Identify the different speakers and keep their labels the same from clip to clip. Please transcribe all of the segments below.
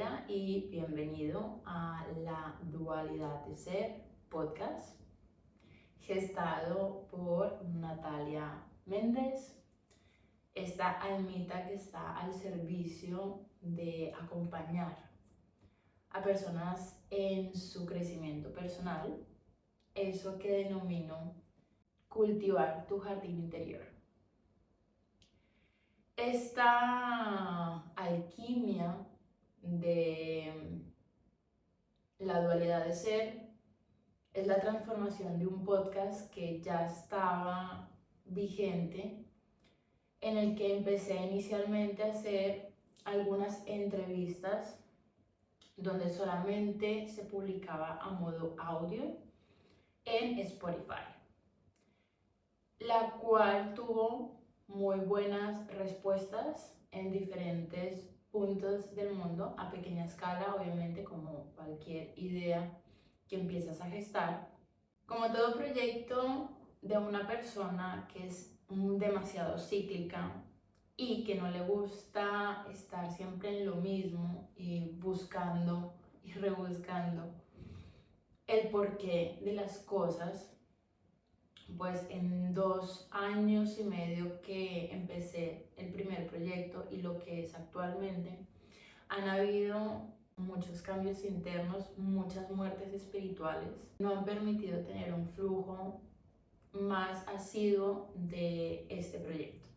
Speaker 1: Hola y bienvenido a La Dualidad de Ser podcast, gestado por Natalia Méndez, esta almita que está al servicio de acompañar a personas en su crecimiento personal, eso que denomino cultivar tu jardín interior. Esta alquimia de la dualidad de ser es la transformación de un podcast que ya estaba vigente, en el que empecé inicialmente a hacer algunas entrevistas donde solamente se publicaba a modo audio en Spotify, la cual tuvo muy buenas respuestas en diferentes puntos del mundo, a pequeña escala, obviamente, como cualquier idea que empiezas a gestar. Como todo proyecto de una persona que es demasiado cíclica y que no le gusta estar siempre en lo mismo y buscando y rebuscando el porqué de las cosas, pues en 2 años y medio que empecé el primer proyecto y lo que es actualmente, han habido muchos cambios internos, muchas muertes espirituales. No han permitido tener un flujo más asiduo de este proyecto.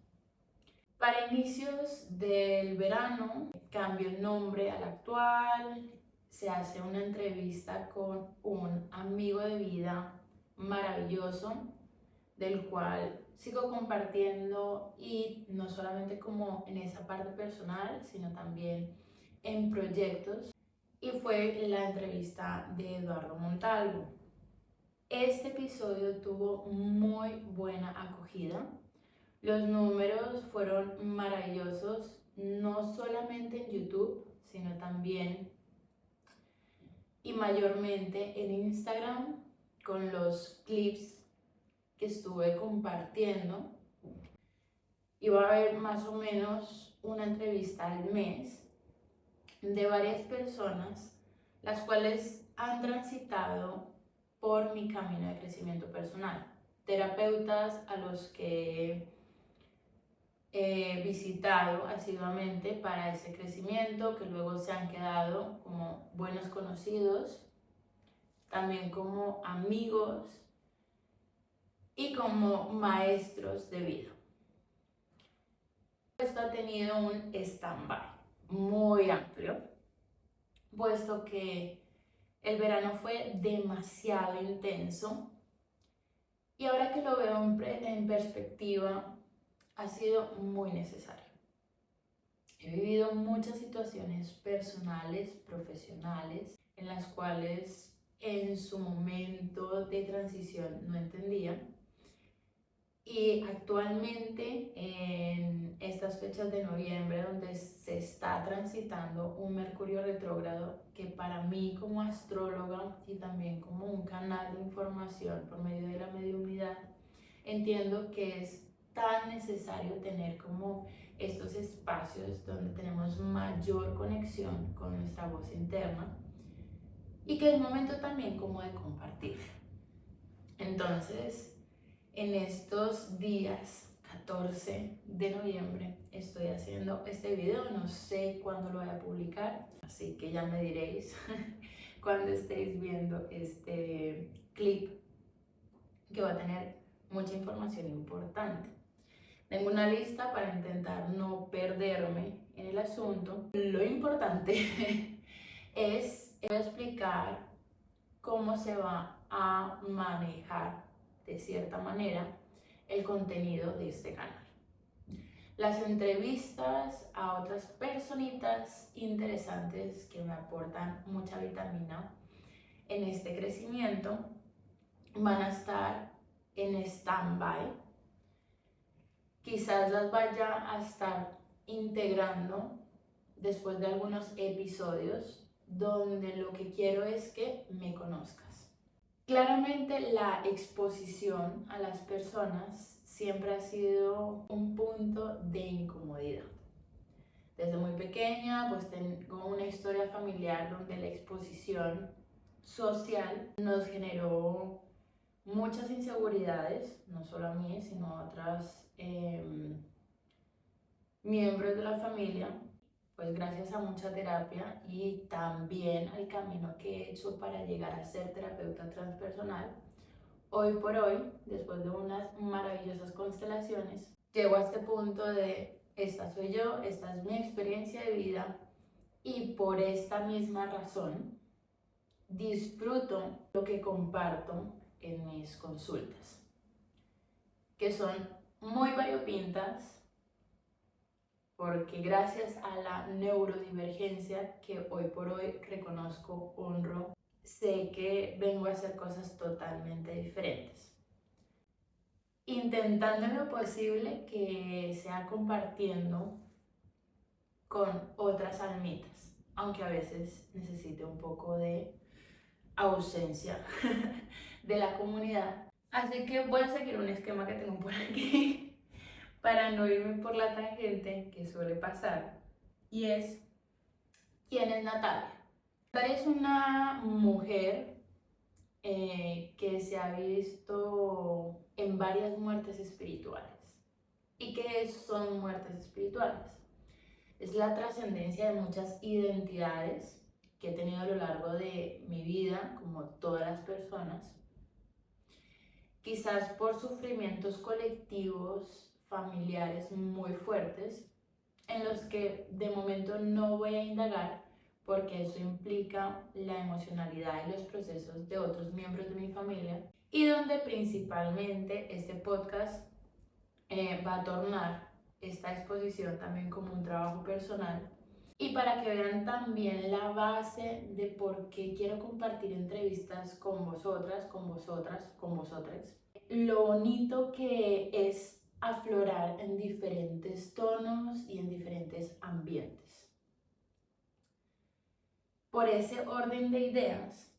Speaker 1: Para inicios del verano, cambio el nombre al actual, se hace una entrevista con un amigo de vida maravilloso, del cual sigo compartiendo, y no solamente como en esa parte personal, sino también en proyectos, y fue la entrevista de Eduardo Montalvo. Este episodio tuvo muy buena acogida, los números fueron maravillosos, no solamente en YouTube, sino también y mayormente en Instagram, con los clips que estuve compartiendo. Iba a haber más o menos una entrevista al mes de varias personas, las cuales han transitado por mi camino de crecimiento personal. Terapeutas a los que he visitado asiduamente para ese crecimiento, que luego se han quedado como buenos conocidos, también como amigos y como maestros de vida. Esto ha tenido un stand-by muy amplio, puesto que el verano fue demasiado intenso, y ahora que lo veo en perspectiva, ha sido muy necesario. He vivido muchas situaciones personales, profesionales, en las cuales en su momento de transición no entendía. Y actualmente, en estas fechas de noviembre, donde se está transitando un Mercurio retrógrado, que para mí como astróloga y también como un canal de información por medio de la mediunidad, entiendo que es tan necesario tener como estos espacios donde tenemos mayor conexión con nuestra voz interna, y que es momento también como de compartir. Entonces, en estos días 14 de noviembre estoy haciendo este video, no sé cuándo lo voy a publicar, así que ya me diréis cuando estéis viendo este clip, que va a tener mucha información importante. Tengo una lista para intentar no perderme en el asunto. Lo importante es, voy a explicar cómo se va a manejar de cierta manera el contenido de este canal. Las entrevistas a otras personitas interesantes que me aportan mucha vitamina en este crecimiento van a estar en stand-by. Quizás las vaya a estar integrando después de algunos episodios, donde lo que quiero es que me conozcas. Claramente la exposición a las personas siempre ha sido un punto de incomodidad. Desde muy pequeña pues tengo una historia familiar donde la exposición social nos generó muchas inseguridades, no solo a mí, sino a otras miembros de la familia, pues gracias a mucha terapia y también al camino que he hecho para llegar a ser terapeuta transpersonal, hoy por hoy, después de unas maravillosas constelaciones, llego a este punto de esta soy yo, esta es mi experiencia de vida y por esta misma razón disfruto lo que comparto en mis consultas, que son muy variopintas, porque gracias a la neurodivergencia que hoy por hoy reconozco, honro, sé que vengo a hacer cosas totalmente diferentes. Intentando en lo posible que sea compartiendo con otras almitas, aunque a veces necesite un poco de ausencia de la comunidad. Así que voy a seguir un esquema que tengo por aquí para no irme por la tangente que suele pasar, y es, ¿quién es Natalia? Natalia es una mujer que se ha visto en varias muertes espirituales. ¿Y qué son muertes espirituales? Es la trascendencia de muchas identidades que he tenido a lo largo de mi vida, como todas las personas, quizás por sufrimientos colectivos, familiares muy fuertes, en los que de momento no voy a indagar porque eso implica la emocionalidad y los procesos de otros miembros de mi familia, y donde principalmente este podcast va a tornar esta exposición también como un trabajo personal, y para que vean también la base de por qué quiero compartir entrevistas con vosotras, con vosotras, con vosotres. Lo bonito que es aflorar en diferentes tonos y en diferentes ambientes. Por ese orden de ideas,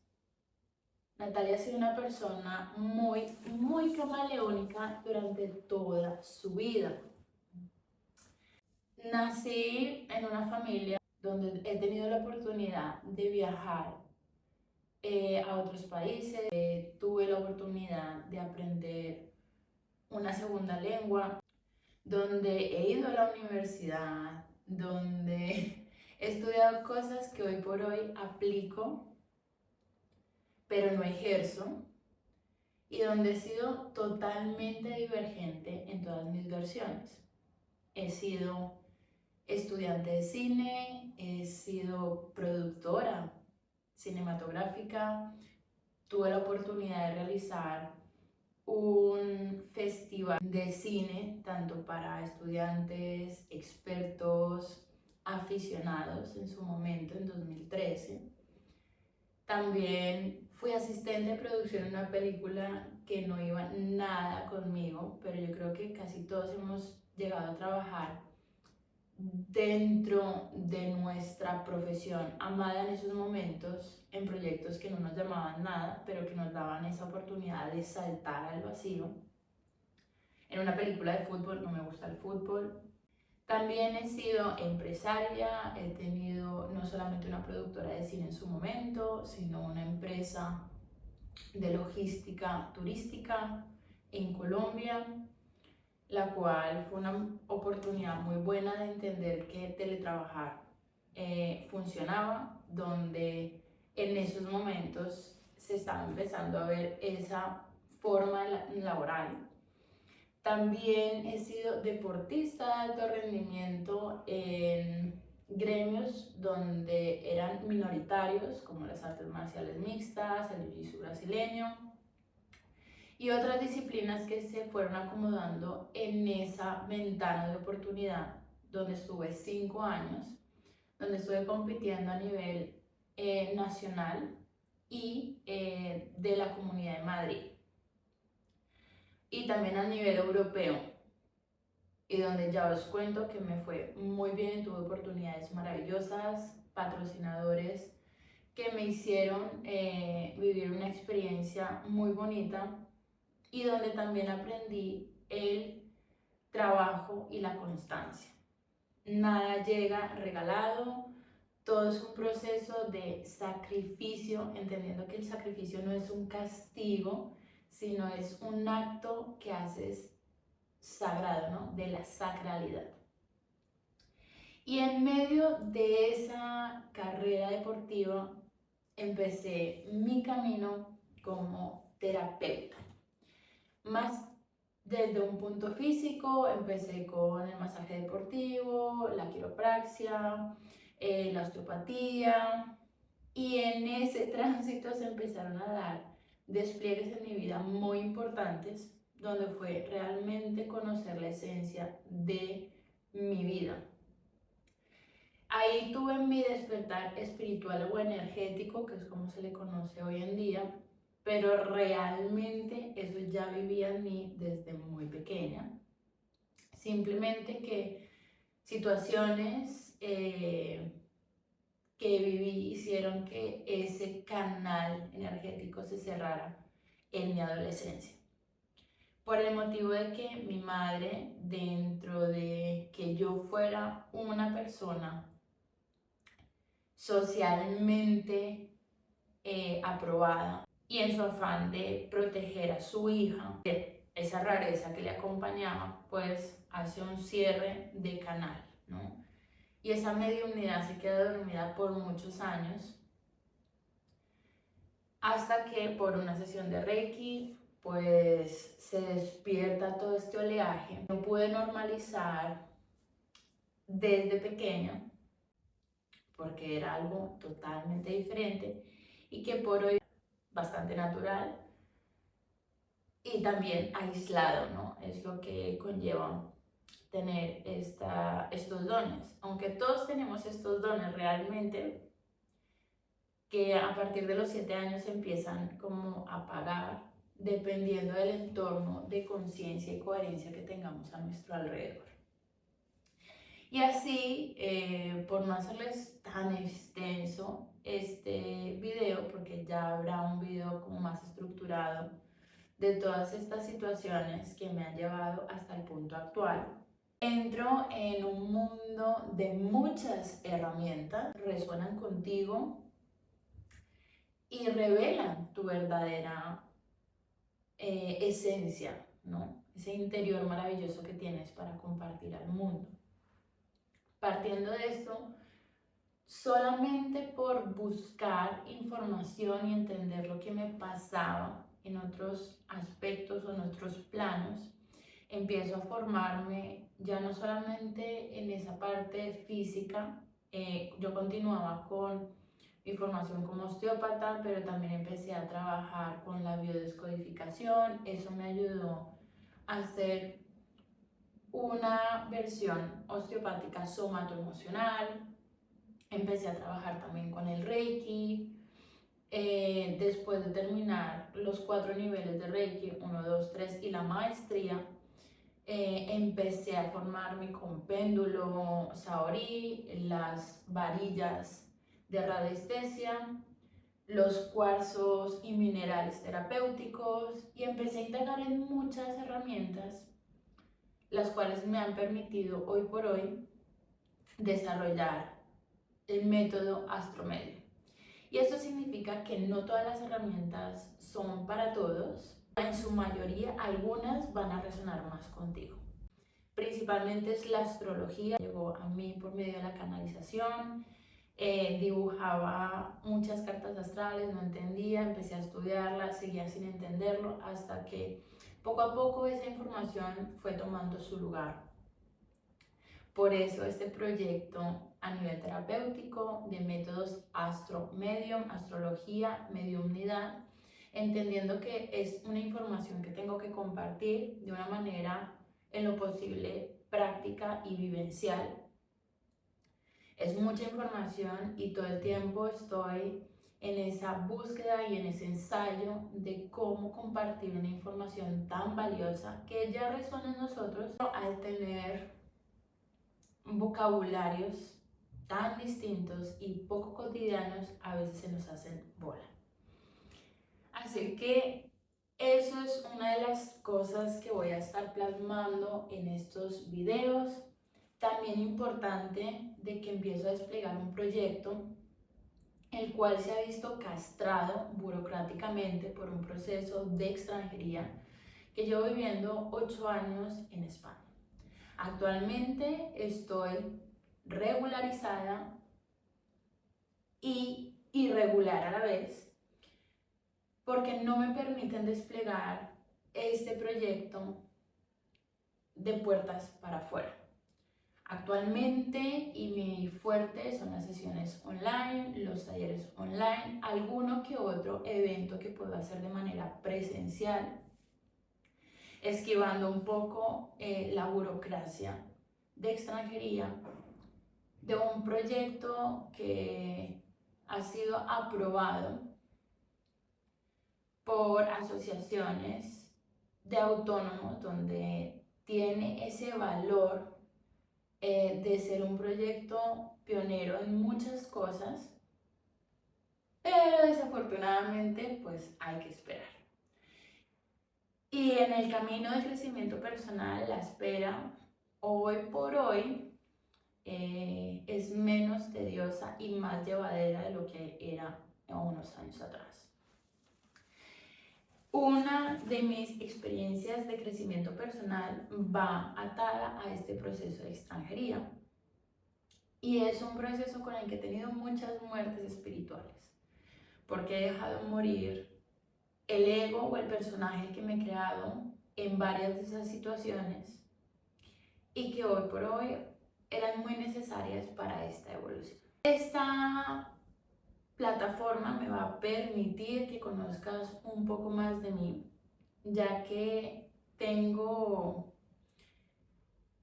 Speaker 1: Natalia ha sido una persona muy camaleónica durante toda su vida. Nací en una familia donde he tenido la oportunidad de viajar a otros países, tuve la oportunidad de aprender una segunda lengua, donde he ido a la universidad, donde he estudiado cosas que hoy por hoy aplico, pero no ejerzo, y donde he sido totalmente divergente en todas mis versiones. He sido estudiante de cine, he sido productora cinematográfica, tuve la oportunidad de realizar un festival de cine tanto para estudiantes, expertos, aficionados en su momento, en 2013. También fui asistente de producción en una película que no iba nada conmigo, pero yo creo que casi todos hemos llegado a trabajar dentro de nuestra profesión amada en esos momentos, en proyectos que no nos llamaban nada, pero que nos daban esa oportunidad de saltar al vacío. En una película de fútbol, no me gusta el fútbol. También he sido empresaria, he tenido no solamente una productora de cine en su momento, sino una empresa de logística turística en Colombia, la cual fue una oportunidad muy buena de entender que teletrabajar funcionaba, donde en esos momentos se estaba empezando a ver esa forma laboral. También he sido deportista de alto rendimiento en gremios donde eran minoritarios, como las artes marciales mixtas, el jiu-jitsu brasileño, y otras disciplinas que se fueron acomodando en esa ventana de oportunidad, donde estuve 5 años, donde estuve compitiendo a nivel nacional y de la Comunidad de Madrid, y también a nivel europeo, y donde ya os cuento que me fue muy bien, tuve oportunidades maravillosas, patrocinadores que me hicieron vivir una experiencia muy bonita, y donde también aprendí el trabajo y la constancia. nada llega regalado, todo es un proceso de sacrificio, entendiendo que el sacrificio no es un castigo, sino es un acto que haces sagrado, ¿no? De la sacralidad. Y en medio de esa carrera deportiva empecé mi camino como terapeuta. Más desde un punto físico, empecé con el masaje deportivo, la quiropraxia, la osteopatía, y en ese tránsito se empezaron a dar despliegues en mi vida muy importantes, donde fue realmente conocer la esencia de mi vida. Ahí tuve mi despertar espiritual o energético, que es como se le conoce hoy en día, pero realmente eso ya vivía en mí desde muy pequeña. Simplemente que situaciones que viví hicieron que ese canal energético se cerrara en mi adolescencia. Por el motivo de que mi madre, dentro de que yo fuera una persona socialmente aprobada y en su afán de proteger a su hija, de esa rareza que le acompañaba, pues hace un cierre de canal, ¿no? Y esa mediunidad se queda dormida por muchos años, hasta que por una sesión de Reiki, pues se despierta todo este oleaje. No pude normalizar desde pequeña, porque era algo totalmente diferente y que por hoy bastante natural y también aislado, ¿no? Es lo que conlleva tener estos dones. Aunque todos tenemos estos dones realmente, que a partir de los 7 años empiezan como a apagar, dependiendo del entorno de conciencia y coherencia que tengamos a nuestro alrededor. Y así, por no hacerles tan extenso este video, porque ya habrá un video como más estructurado de todas estas situaciones que me han llevado hasta el punto actual, entro en un mundo de muchas herramientas, resuenan contigo y revelan tu verdadera esencia, ¿no? Ese interior maravilloso que tienes para compartir al mundo. Partiendo de esto, solamente por buscar información y entender lo que me pasaba en otros aspectos o en otros planos, empiezo a formarme ya no solamente en esa parte física, yo continuaba con mi formación como osteópata, pero también empecé a trabajar con la biodescodificación. Eso me ayudó a hacer una versión osteopática somatoemocional. Empecé a trabajar también con el Reiki. Después de terminar los 4 niveles de Reiki, 1, 2, 3 y la maestría, empecé a formarme con péndulo Saori, las varillas de radiestesia, los cuarzos y minerales terapéuticos, y empecé a indagar en muchas herramientas, las cuales me han permitido hoy por hoy desarrollar el método Astromedio. Y eso significa que no todas las herramientas son para todos. En su mayoría, algunas van a resonar más contigo. Principalmente es la astrología. Llegó a mí por medio de la canalización. Dibujaba muchas cartas astrales, no entendía, empecé a estudiarlas, seguía sin entenderlo, hasta que poco a poco esa información fue tomando su lugar. Por eso este proyecto a nivel terapéutico de métodos Astromedio, astrología, mediumnidad, entendiendo que es una información que tengo que compartir de una manera en lo posible práctica y vivencial. Es mucha información y todo el tiempo estoy en esa búsqueda y en ese ensayo de cómo compartir una información tan valiosa que ya resuena en nosotros al tener vocabularios tan distintos y poco cotidianos. A veces se nos hacen bola. Así que eso es una de las cosas que voy a estar plasmando en estos videos. también importante de que empiezo a desplegar un proyecto el cual se ha visto castrado burocráticamente por un proceso de extranjería que llevo viviendo 8 años en España. Actualmente estoy regularizada y irregular a la vez porque no me permiten desplegar este proyecto de puertas para afuera. Actualmente y mi fuerte son las sesiones online, los talleres online, alguno que otro evento que puedo hacer de manera presencial, esquivando un poco la burocracia de extranjería de un proyecto que ha sido aprobado por asociaciones de autónomos donde tiene ese valor de ser un proyecto pionero en muchas cosas, pero desafortunadamente pues hay que esperar. Y en el camino del crecimiento personal, la espera hoy por hoy es menos tediosa y más llevadera de lo que era unos años atrás. Una de mis experiencias de crecimiento personal va atada a este proceso de extranjería y es un proceso con el que he tenido muchas muertes espirituales porque he dejado morir el ego o el personaje que me he creado en varias de esas situaciones y que hoy por hoy eran muy necesarias para esta evolución. Esta plataforma me va a permitir que conozcas un poco más de mí, ya que tengo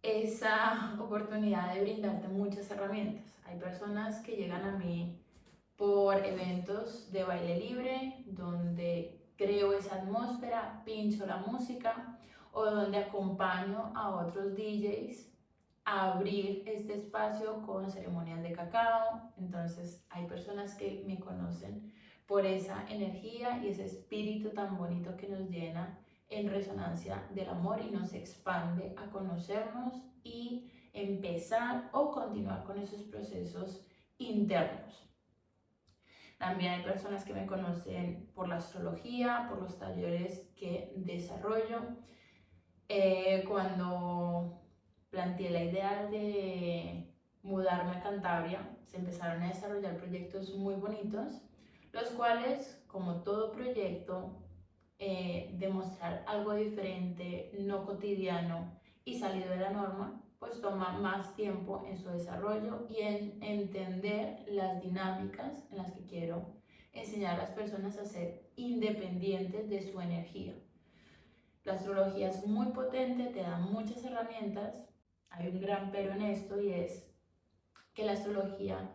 Speaker 1: esa oportunidad de brindarte muchas herramientas. Hay personas que llegan a mí por eventos de baile libre, donde creo esa atmósfera, pincho la música, o donde acompaño a otros DJs a abrir este espacio con ceremonias de cacao. Entonces hay personas que me conocen por esa energía y ese espíritu tan bonito que nos llena en resonancia del amor y nos expande a conocernos y empezar o continuar con esos procesos internos. También hay personas que me conocen por la astrología, por los talleres que desarrollo. Cuando planteé la idea de mudarme a Cantabria, se empezaron a desarrollar proyectos muy bonitos, los cuales, como todo proyecto, demostrar algo diferente, no cotidiano y salido de la norma, pues toma más tiempo en su desarrollo y en entender las dinámicas en las que quiero enseñar a las personas a ser independientes de su energía. La astrología es muy potente, te da muchas herramientas. Hay un gran pero en esto y es que la astrología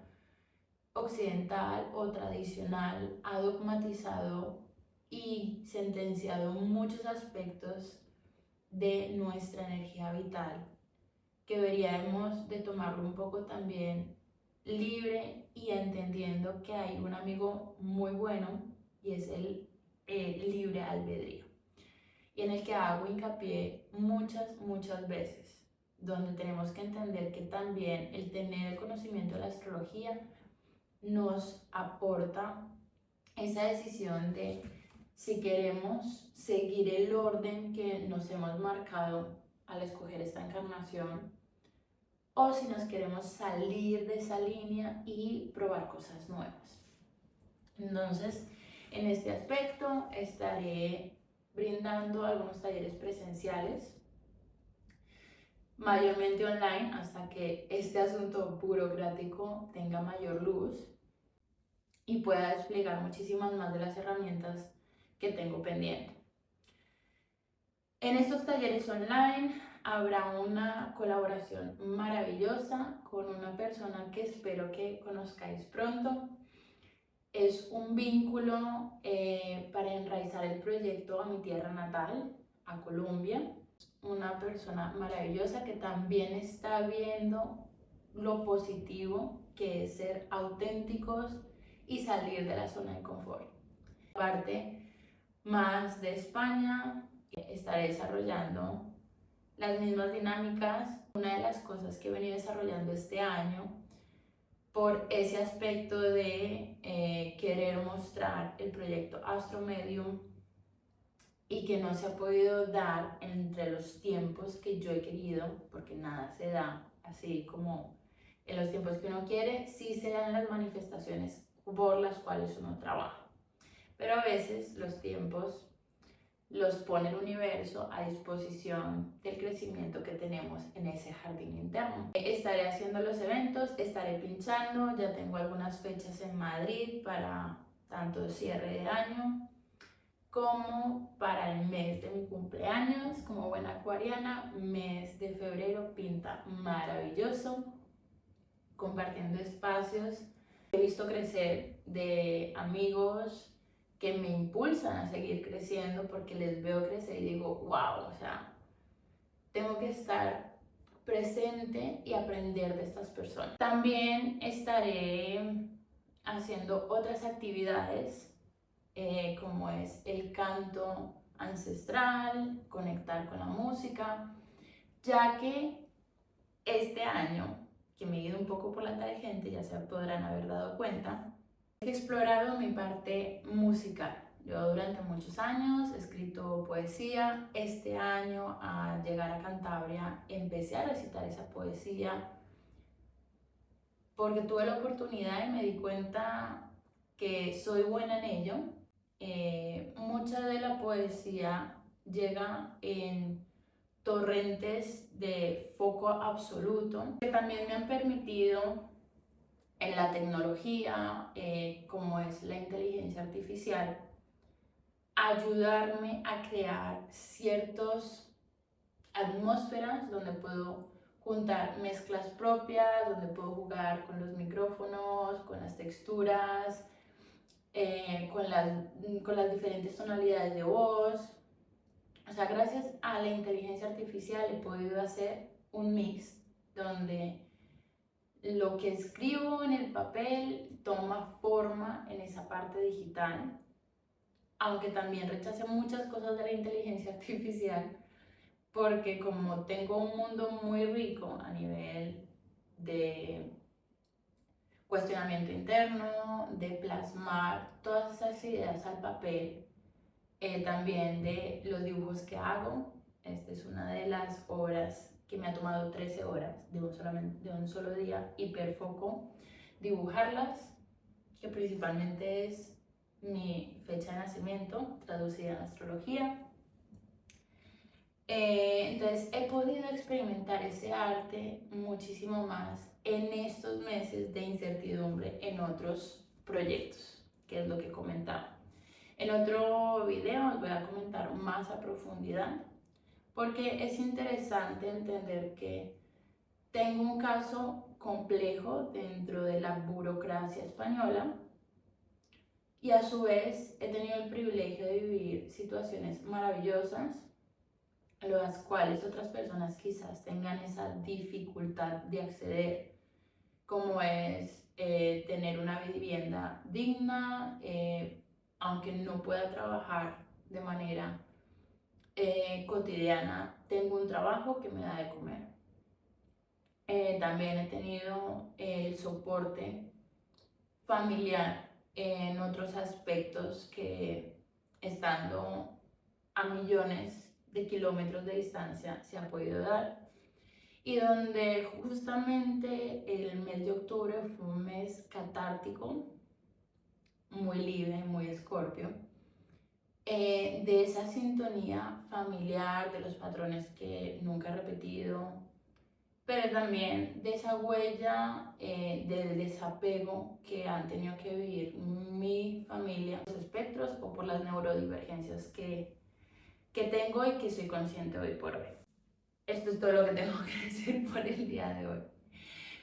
Speaker 1: occidental o tradicional ha dogmatizado y sentenciado muchos aspectos de nuestra energía vital que deberíamos de tomarlo un poco también libre y entendiendo que hay un amigo muy bueno y es el libre albedrío, y en el que hago hincapié muchas veces, donde tenemos que entender que también el tener el conocimiento de la astrología nos aporta esa decisión de si queremos seguir el orden que nos hemos marcado al escoger esta encarnación o si nos queremos salir de esa línea y probar cosas nuevas. Entonces, en este aspecto estaré brindando algunos talleres presenciales, mayormente online, hasta que este asunto burocrático tenga mayor luz y pueda desplegar muchísimas más de las herramientas que tengo pendiente. En estos talleres online habrá una colaboración maravillosa con una persona que espero que conozcáis pronto. Es un vínculo para enraizar el proyecto a mi tierra natal, a Colombia. Una persona maravillosa que también está viendo lo positivo que es ser auténticos y salir de la zona de confort. Parte más de España, estaré desarrollando las mismas dinámicas. Una de las cosas que he venido desarrollando este año por ese aspecto de querer mostrar el proyecto Astromedium y que no se ha podido dar entre los tiempos que yo he querido, porque nada se da así como en los tiempos que uno quiere, sí se dan las manifestaciones por las cuales uno trabaja. Pero a veces los tiempos los pone el universo a disposición del crecimiento que tenemos en ese jardín interno. Estaré haciendo los eventos, estaré pinchando, ya tengo algunas fechas en Madrid para tanto cierre de año como para el mes de mi cumpleaños. Como buena acuariana, mes de febrero pinta maravilloso, compartiendo espacios. He visto crecer de amigos que me impulsan a seguir creciendo porque les veo crecer y digo, wow, o sea, tengo que estar presente y aprender de estas personas. También estaré haciendo otras actividades como es el canto ancestral, conectar con la música, ya que este año, que me he ido un poco por la tangente, ya se podrán haber dado cuenta, he explorado mi parte musical. Yo durante muchos años he escrito poesía. Este año, al llegar a Cantabria, empecé a recitar esa poesía porque tuve la oportunidad y me di cuenta que soy buena en ello. Mucha de la poesía llega en torrentes de foco absoluto que también me han permitido en la tecnología, como es la inteligencia artificial, ayudarme a crear ciertas atmósferas donde puedo juntar mezclas propias, donde puedo jugar con los micrófonos, con las texturas, con las diferentes tonalidades de voz. O sea, gracias a la inteligencia artificial he podido hacer un mix donde lo que escribo en el papel toma forma en esa parte digital, aunque también rechace muchas cosas de la inteligencia artificial, porque como tengo un mundo muy rico a nivel de cuestionamiento interno, de plasmar todas esas ideas al papel, también de los dibujos que hago. Esta es una de las obras que me ha tomado 13 horas de un solo día, hiperfoco, dibujarlas, que principalmente es mi fecha de nacimiento, traducida en astrología. Entonces he podido experimentar ese arte muchísimo más en estos meses de incertidumbre en otros proyectos, que es lo que comentaba. En otro video os voy a comentar más a profundidad, porque es interesante entender que tengo un caso complejo dentro de la burocracia española y a su vez he tenido el privilegio de vivir situaciones maravillosas, a las cuales otras personas quizás tengan esa dificultad de acceder, como es tener una vivienda digna, aunque no pueda trabajar de manera cotidiana, tengo un trabajo que me da de comer. También he tenido el soporte familiar en otros aspectos que, estando a millones de kilómetros de distancia, se ha podido dar, y donde justamente el mes de octubre fue un mes catártico, muy libre, muy escorpio, de esa sintonía familiar, de los patrones que nunca he repetido, pero también de esa huella del desapego que han tenido que vivir mi familia, los espectros o por las neurodivergencias que tengo y que soy consciente hoy por hoy. Esto es todo lo que tengo que decir por el día de hoy.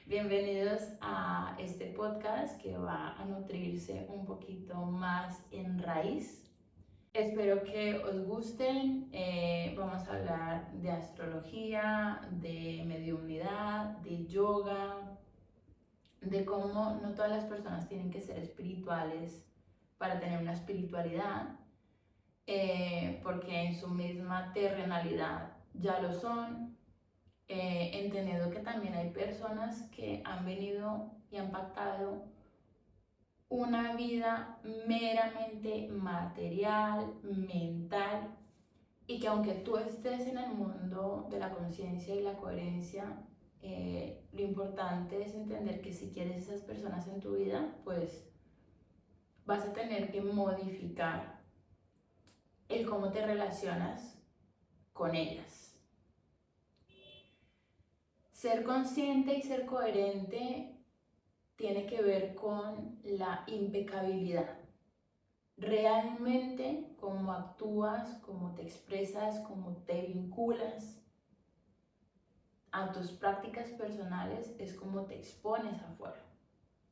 Speaker 1: Bienvenidos a este podcast que va a nutrirse un poquito más en raíz. Espero que os gusten. Vamos a hablar de astrología, de mediunidad, de yoga, de cómo no todas las personas tienen que ser espirituales para tener una espiritualidad, porque en su misma terrenalidad ya lo son, entendiendo que también hay personas que han venido y han pactado una vida meramente material, mental, y que aunque tú estés en el mundo de la conciencia y la coherencia, lo importante es entender que si quieres esas personas en tu vida, pues vas a tener que modificar el cómo te relacionas con ellas. Ser consciente y ser coherente tiene que ver con la impecabilidad. Realmente cómo actúas, cómo te expresas, cómo te vinculas a tus prácticas personales es como te expones afuera.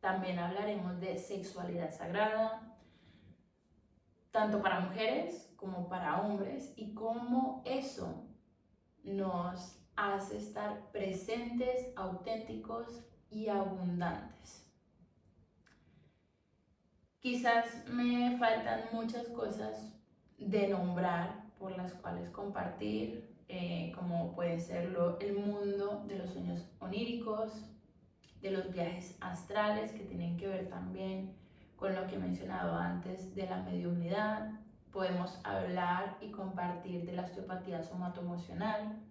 Speaker 1: También hablaremos de sexualidad sagrada, tanto para mujeres como para hombres, y cómo eso nos hace estar presentes, auténticos y abundantes. Quizás me faltan muchas cosas de nombrar por las cuales compartir, como puede ser el mundo de los sueños oníricos, de los viajes astrales, que tienen que ver también con lo que he mencionado antes de la mediumnidad. Podemos hablar y compartir de la osteopatía somatoemocional,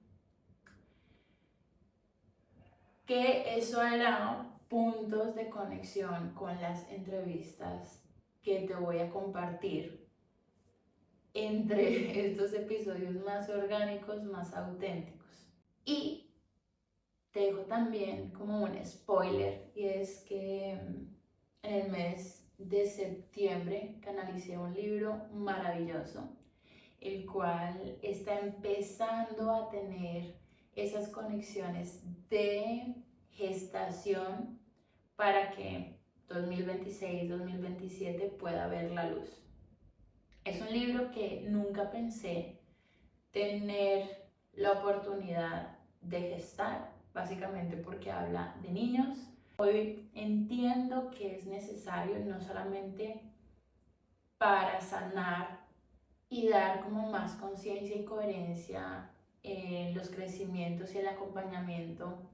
Speaker 1: que eso hará puntos de conexión con las entrevistas que te voy a compartir entre estos episodios más orgánicos, más auténticos. Y te dejo también como un spoiler, y es que en el mes de septiembre canalicé un libro maravilloso, el cual está empezando a tener esas conexiones de gestación para que 2026-2027 pueda ver la luz. Es un libro que nunca pensé tener la oportunidad de gestar, básicamente porque habla de niños. Hoy entiendo que es necesario no solamente para sanar y dar como más conciencia y coherencia en los crecimientos y el acompañamiento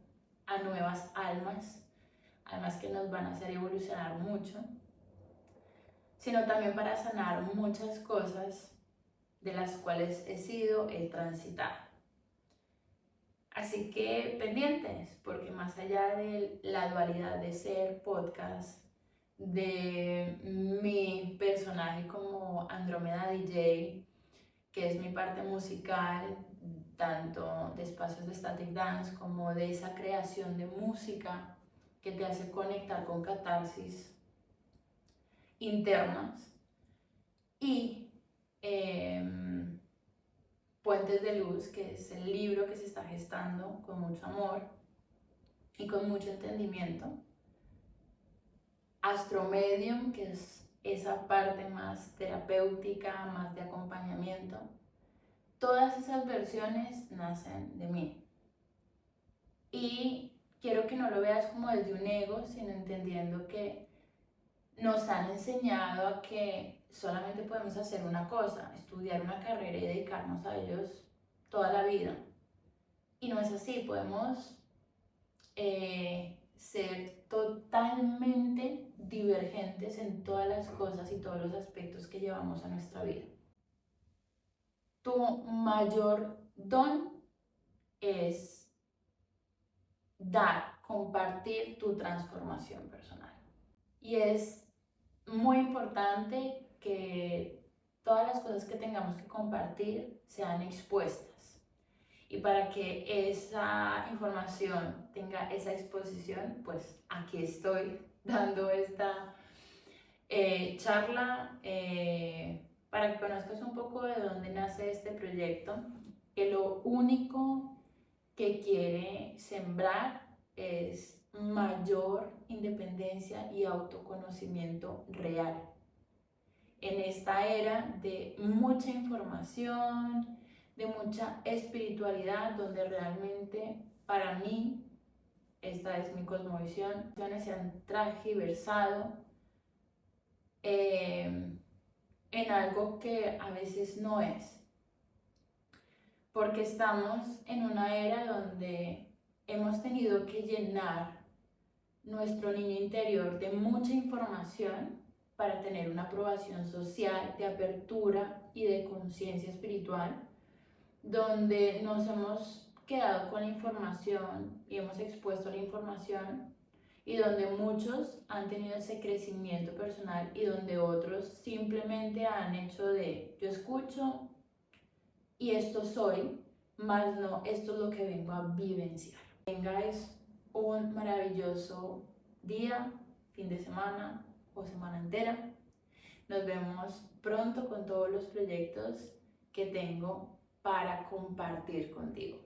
Speaker 1: a nuevas almas, almas que nos van a hacer evolucionar mucho, sino también para sanar muchas cosas de las cuales he transitado. Así que pendientes, porque más allá de la dualidad de ser podcast, de mi personaje como Andrómeda DJ, que es mi parte musical, tanto de espacios de static dance como de esa creación de música que te hace conectar con catarsis internas, y Puentes de Luz, que es el libro que se está gestando con mucho amor y con mucho entendimiento. Astromedium, que es esa parte más terapéutica, más de acompañamiento. Todas esas versiones nacen de mí. Y quiero que no lo veas como desde un ego, sino entendiendo que nos han enseñado a que solamente podemos hacer una cosa, estudiar una carrera y dedicarnos a ellos toda la vida. Y no es así, podemos ser totalmente divergentes en todas las cosas y todos los aspectos que llevamos a nuestra vida. Tu mayor don es dar, compartir tu transformación personal. Y es muy importante que todas las cosas que tengamos que compartir sean expuestas. Y para que esa información tenga esa exposición, pues aquí estoy dando esta charla para que conozcas un poco de dónde nace este proyecto, que lo único que quiere sembrar es mayor independencia y autoconocimiento real. En esta era de mucha información, de mucha espiritualidad, donde realmente para mí, esta es mi cosmovisión, se han transgiversado en algo que a veces no es. porque estamos en una era donde hemos tenido que llenar nuestro niño interior de mucha información para tener una aprobación social, de apertura y de conciencia espiritual, donde nos hemos quedado con la información y hemos expuesto la información, y donde muchos han tenido ese crecimiento personal y donde otros simplemente han hecho de yo escucho y esto soy, más no esto es lo que vengo a vivenciar. Tengáis un maravilloso día, fin de semana o semana entera. Nos vemos pronto con todos los proyectos que tengo para compartir contigo.